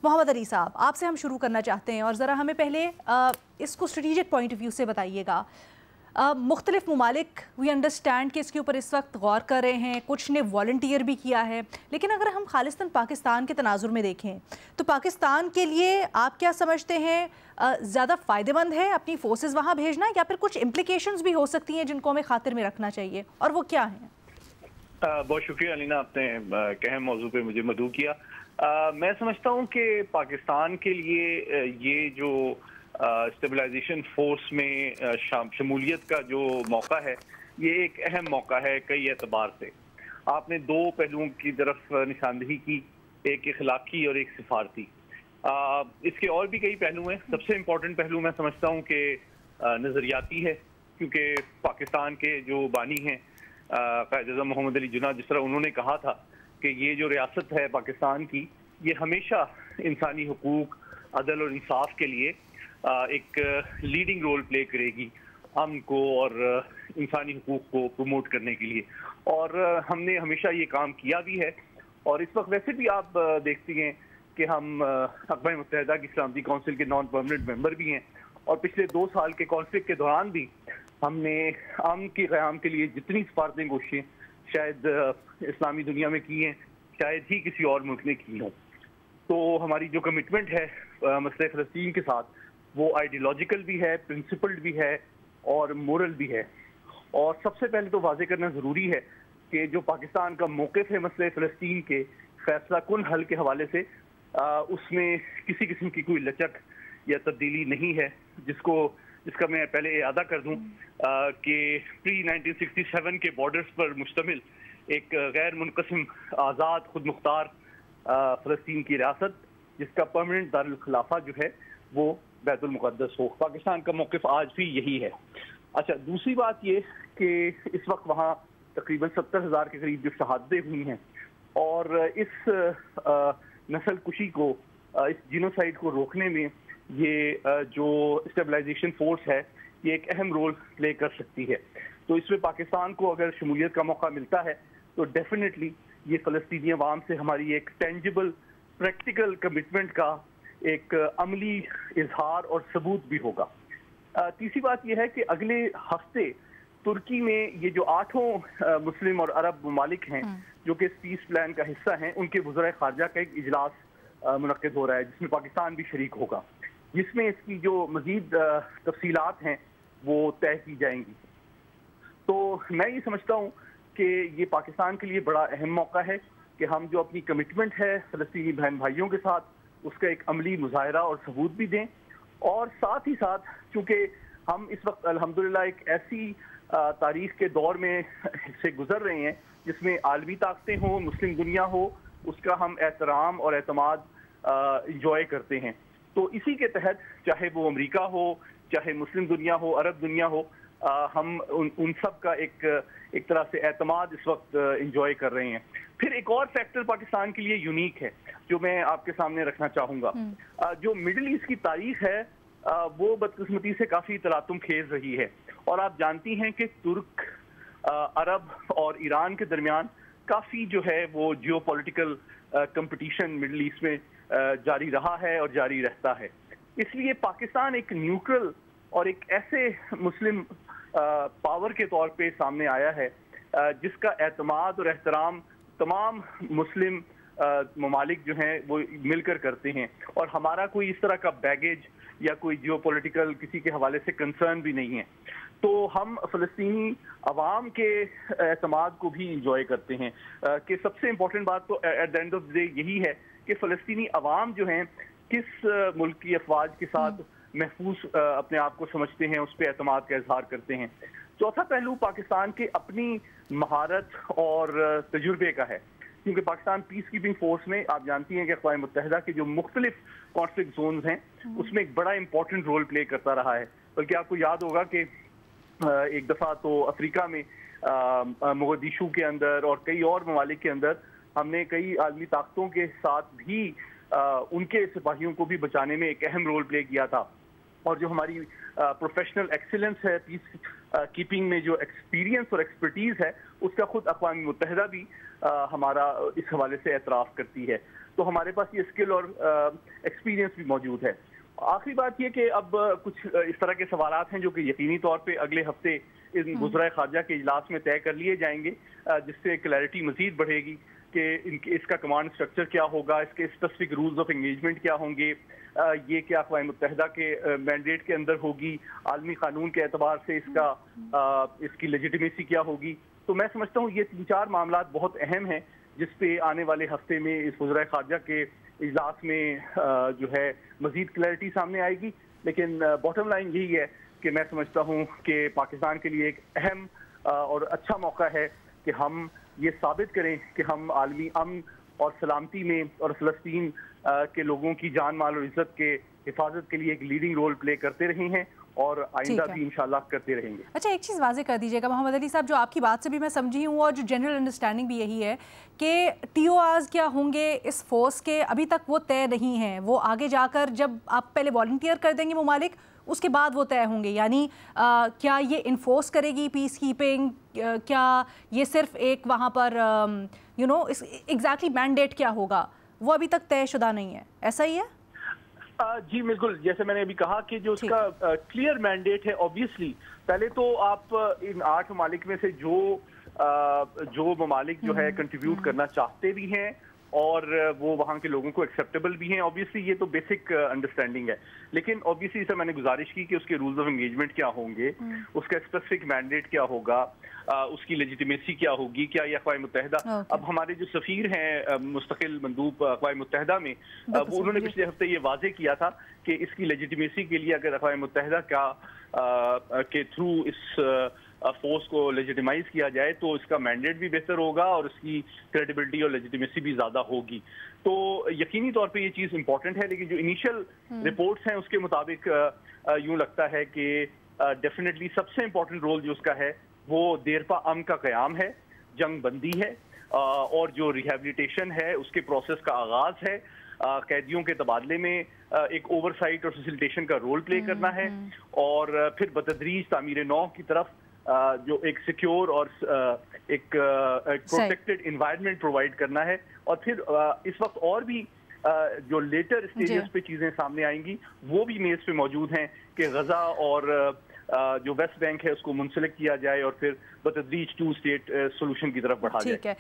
محمد علی صاحب، آپ سے ہم شروع کرنا چاہتے ہیں اور ذرا ہمیں پہلے اس کو اسٹریٹجک پوائنٹ آف ویو سے بتائیے گا۔ مختلف ممالک وی انڈرسٹینڈ کہ اس کے اوپر اس وقت غور کر رہے ہیں، کچھ نے والنٹیئر بھی کیا ہے، لیکن اگر ہم خالصتاً پاکستان کے تناظر میں دیکھیں تو پاکستان کے لیے آپ کیا سمجھتے ہیں زیادہ فائدہ مند ہے اپنی فورسز وہاں بھیجنا، یا پھر کچھ امپلیکیشنز بھی ہو سکتی ہیں جن کو ہمیں خاطر میں رکھنا چاہیے، اور وہ کیا ہیں؟ بہت شکریہ علینا، آپ نے اہم موضوع پہ مجھے مدعو کیا۔ میں سمجھتا ہوں کہ پاکستان کے لیے یہ جو اسٹیبلائزیشن فورس میں شمولیت کا جو موقع ہے، یہ ایک اہم موقع ہے کئی اعتبار سے۔ آپ نے دو پہلوؤں کی طرف نشاندہی کی، ایک اخلاقی اور ایک سفارتی۔ اس کے اور بھی کئی پہلو ہیں۔ سب سے امپورٹنٹ پہلو میں سمجھتا ہوں کہ نظریاتی ہے، کیونکہ پاکستان کے جو بانی ہیں قائد اعظم محمد علی جناح، جس طرح انہوں نے کہا تھا کہ یہ جو ریاست ہے پاکستان کی، یہ ہمیشہ انسانی حقوق، عدل اور انصاف کے لیے ایک لیڈنگ رول پلے کرے گی، امن کو اور انسانی حقوق کو پروموٹ کرنے کے لیے، اور ہم نے ہمیشہ یہ کام کیا بھی ہے۔ اور اس وقت ویسے بھی آپ دیکھتی ہیں کہ ہم اقوام متحدہ کی سلامتی کونسل کے نان پرماننٹ ممبر بھی ہیں، اور پچھلے 2 سال کے کانفلکٹ کے دوران بھی ہم نے امن کے قیام کے لیے جتنی سفارتی کوششیں شاید اسلامی دنیا میں کی ہیں، شاید ہی کسی اور ملک نے کی ہوں۔ تو ہماری جو کمٹمنٹ ہے مسئلہ فلسطین کے ساتھ، وہ آئیڈیالوجیکل بھی ہے، پرنسپلڈ بھی ہے اور مورل بھی ہے۔ اور سب سے پہلے تو واضح کرنا ضروری ہے کہ جو پاکستان کا موقف ہے مسئلہ فلسطین کے فیصلہ کن حل کے حوالے سے، اس میں کسی قسم کی کوئی لچک یا تبدیلی نہیں ہے، جس کا میں پہلے اعادہ کر دوں کہ پری 1967 کے بارڈرز پر مشتمل ایک غیر منقسم آزاد خود مختار فلسطین کی ریاست، جس کا پرماننٹ دارالخلافہ جو ہے وہ بیت المقدس ہو۔ پاکستان کا موقف آج بھی یہی ہے۔ اچھا، دوسری بات یہ کہ اس وقت وہاں تقریباً 70,000 کے قریب جو شہادتیں ہوئی ہیں، اور اس نسل کشی کو، اس جینوسائیڈ کو روکنے میں یہ جو اسٹیبلائزیشن فورس ہے، یہ ایک اہم رول پلے کر سکتی ہے۔ تو اس میں پاکستان کو اگر شمولیت کا موقع ملتا ہے تو ڈیفینیٹلی یہ فلسطینی عوام سے ہماری ایک ٹینجبل پریکٹیکل کمٹمنٹ کا ایک عملی اظہار اور ثبوت بھی ہوگا۔ تیسری بات یہ ہے کہ اگلے ہفتے ترکی میں یہ جو 8 مسلم اور عرب ممالک ہیں جو کہ اس پیس پلان کا حصہ ہیں، ان کے وزرائے خارجہ کا ایک اجلاس منعقد ہو رہا ہے، جس میں پاکستان بھی شریک ہوگا، جس میں اس کی جو مزید تفصیلات ہیں وہ طے کی جائیں گی۔ تو میں یہ سمجھتا ہوں کہ یہ پاکستان کے لیے بڑا اہم موقع ہے کہ ہم جو اپنی کمٹمنٹ ہے فلسطینی بہن بھائیوں کے ساتھ، اس کا ایک عملی مظاہرہ اور ثبوت بھی دیں، اور ساتھ ہی ساتھ چونکہ ہم اس وقت الحمدللہ ایک ایسی تاریخ کے دور میں سے گزر رہے ہیں جس میں عالمی طاقتیں ہوں، مسلم دنیا ہو، اس کا ہم احترام اور اعتماد انجوائے کرتے ہیں۔ تو اسی کے تحت چاہے وہ امریکہ ہو، چاہے مسلم دنیا ہو، عرب دنیا ہو، ہم ان سب کا ایک طرح سے اعتماد اس وقت انجوائے کر رہے ہیں۔ پھر ایک اور فیکٹر پاکستان کے لیے یونیک ہے جو میں آپ کے سامنے رکھنا چاہوں گا۔ جو مڈل ایسٹ کی تاریخ ہے وہ بدقسمتی سے کافی تلاطم خیز رہی ہے، اور آپ جانتی ہیں کہ ترک، عرب اور ایران کے درمیان کافی جو ہے وہ geopolitical competition Middle East میں جاری رہا ہے اور جاری رہتا ہے۔ اس لیے پاکستان ایک نیوٹرل اور ایک ایسے مسلم پاور کے طور پہ سامنے آیا ہے جس کا اعتماد اور احترام تمام مسلم ممالک جو ہیں وہ مل کر کرتے ہیں، اور ہمارا کوئی اس طرح کا بیگیج یا کوئی جیو پولیٹیکل کسی کے حوالے سے کنسرن بھی نہیں ہے۔ تو ہم فلسطینی عوام کے اعتماد کو بھی انجوائے کرتے ہیں کہ سب سے امپورٹنٹ بات تو at the end of day یہی ہے کہ فلسطینی عوام جو ہیں کس ملک کی افواج کے ساتھ محفوظ اپنے آپ کو سمجھتے ہیں، اس پہ اعتماد کا اظہار کرتے ہیں۔ چوتھا پہلو پاکستان کے اپنی مہارت اور تجربے کا ہے، کیونکہ پاکستان پیس کیپنگ فورس میں آپ جانتی ہیں کہ اقوام متحدہ کے جو مختلف کانفلکٹ زونز ہیں اس میں ایک بڑا امپورٹنٹ رول پلے کرتا رہا ہے۔ بلکہ آپ کو یاد ہوگا کہ ایک دفعہ تو افریقہ میں مغدیشو کے اندر اور کئی اور ممالک کے اندر ہم نے کئی عالمی طاقتوں کے ساتھ بھی ان کے سپاہیوں کو بھی بچانے میں ایک اہم رول پلے کیا تھا۔ اور جو ہماری پروفیشنل ایکسیلنس ہے پیس کیپنگ میں، جو ایکسپیرینس اور ایکسپرٹیز ہے، اس کا خود اقوام متحدہ بھی ہمارا اس حوالے سے اعتراف کرتی ہے. تو ہمارے پاس یہ اسکل اور ایکسپیرینس بھی موجود ہے. آخری بات یہ کہ اب کچھ اس طرح کے سوالات ہیں جو کہ یقینی طور پہ اگلے ہفتے وزرائے خارجہ کے اجلاس میں طے کر لیے جائیں گے، جس سے کلیئرٹی مزید بڑھے گی کہ اس کا کمانڈ اسٹرکچر کیا ہوگا، اس کے اسپیسیفک رولز آف انگیجمنٹ کیا ہوں گے، یہ کیا اقوام متحدہ کے مینڈیٹ کے اندر ہوگی، عالمی قانون کے اعتبار سے اس کی لیجیٹیمیسی کیا ہوگی. تو میں سمجھتا ہوں یہ 3-4 معاملات بہت اہم ہیں جس پہ آنے والے ہفتے میں اس وزرائے خارجہ کے اجلاس میں جو ہے مزید کلیئرٹی سامنے آئے گی. لیکن باٹم لائن یہی ہے کہ میں سمجھتا ہوں کہ پاکستان کے لیے ایک اہم اور اچھا موقع ہے کہ ہم یہ ثابت کریں کہ ہم عالمی امن اور سلامتی میں اور فلسطین کے لوگوں کی جان مال اور عزت کے حفاظت کے لیے ایک لیڈنگ رول پلے کرتے رہے ہیں اور آئندہ بھی انشاءاللہ کرتے رہیں گے. اچھا، ایک چیز واضح کر دیجیے گا محمد علی صاحب، جو آپ کی بات سے بھی میں سمجھی ہوں اور جو جنرل انڈرسٹینڈنگ بھی یہی ہے کہ ٹی او آرز کیا ہوں گے اس فورس کے، ابھی تک وہ طے نہیں ہیں، وہ آگے جا کر جب آپ پہلے والنٹیئر کر دیں گے ممالک اس کے بعد وہ طے ہوں گے. یعنی کیا یہ انفورس کرے گی پیس کیپنگ، کیا یہ صرف ایک وہاں پر ایگزیکٹلی مینڈیٹ کیا ہوگا وہ ابھی تک طے شدہ نہیں ہے، ایسا ہی ہے؟ جی بالکل، جیسے میں نے ابھی کہا کہ جو اس کا کلیئر مینڈیٹ ہے، اوبیسلی پہلے تو آپ ان 8 ممالک میں سے جو ممالک جو ہے کنٹریبیوٹ کرنا چاہتے بھی ہیں اور وہ وہاں کے لوگوں کو ایکسیپٹیبل بھی ہیں، اوبیسلی یہ تو بیسک انڈرسٹینڈنگ ہے. لیکن اوبیسلی سے میں نے گزارش کی کہ اس کے رولز آف انگیجمنٹ کیا ہوں گے، اس کا اسپیسیفک مینڈیٹ کیا ہوگا، اس کی لیجیٹیمیسی کیا ہوگی، کیا یہ اقوام متحدہ اب ہمارے جو سفیر ہیں مستقل مندوب اقوام متحدہ میں، انہوں نے پچھلے ہفتے یہ واضح کیا تھا کہ اس کی لیجیٹیمیسی کے لیے اگر اقوام متحدہ کے تھرو اس فورس کو لیجیٹیمائز کیا جائے تو اس کا مینڈیٹ بھی بہتر ہوگا اور اس کی کریڈیبلٹی اور لیجیٹیمیسی بھی زیادہ ہوگی. تو یقینی طور پہ یہ چیز امپورٹنٹ ہے. لیکن جو انیشل رپورٹس ہیں اس کے مطابق یوں لگتا ہے کہ ڈیفینیٹلی سب سے امپورٹنٹ رول جو اس کا ہے وہ دیرپا امن کا قیام ہے، جنگ بندی ہے، اور جو ریہیبلیٹیشن ہے اس کے پروسیس کا آغاز ہے، قیدیوں کے تبادلے میں ایک اوور سائٹ اور فیسیلیٹیشن کا رول پلے کرنا ہے، اور پھر بتدریج تعمیر نو کی طرف جو ایک سیکیور اور ایک پروٹیکٹڈ انوائرمنٹ پرووائڈ کرنا ہے. اور پھر اس وقت اور بھی جو لیٹر اسٹیجز پہ چیزیں سامنے آئیں گی وہ بھی میز پہ موجود ہیں کہ غزہ اور جو ویسٹ بینک ہے اس کو منسلک کیا جائے اور پھر بتدریج 2 اسٹیٹ سولوشن کی طرف بڑھا جائے.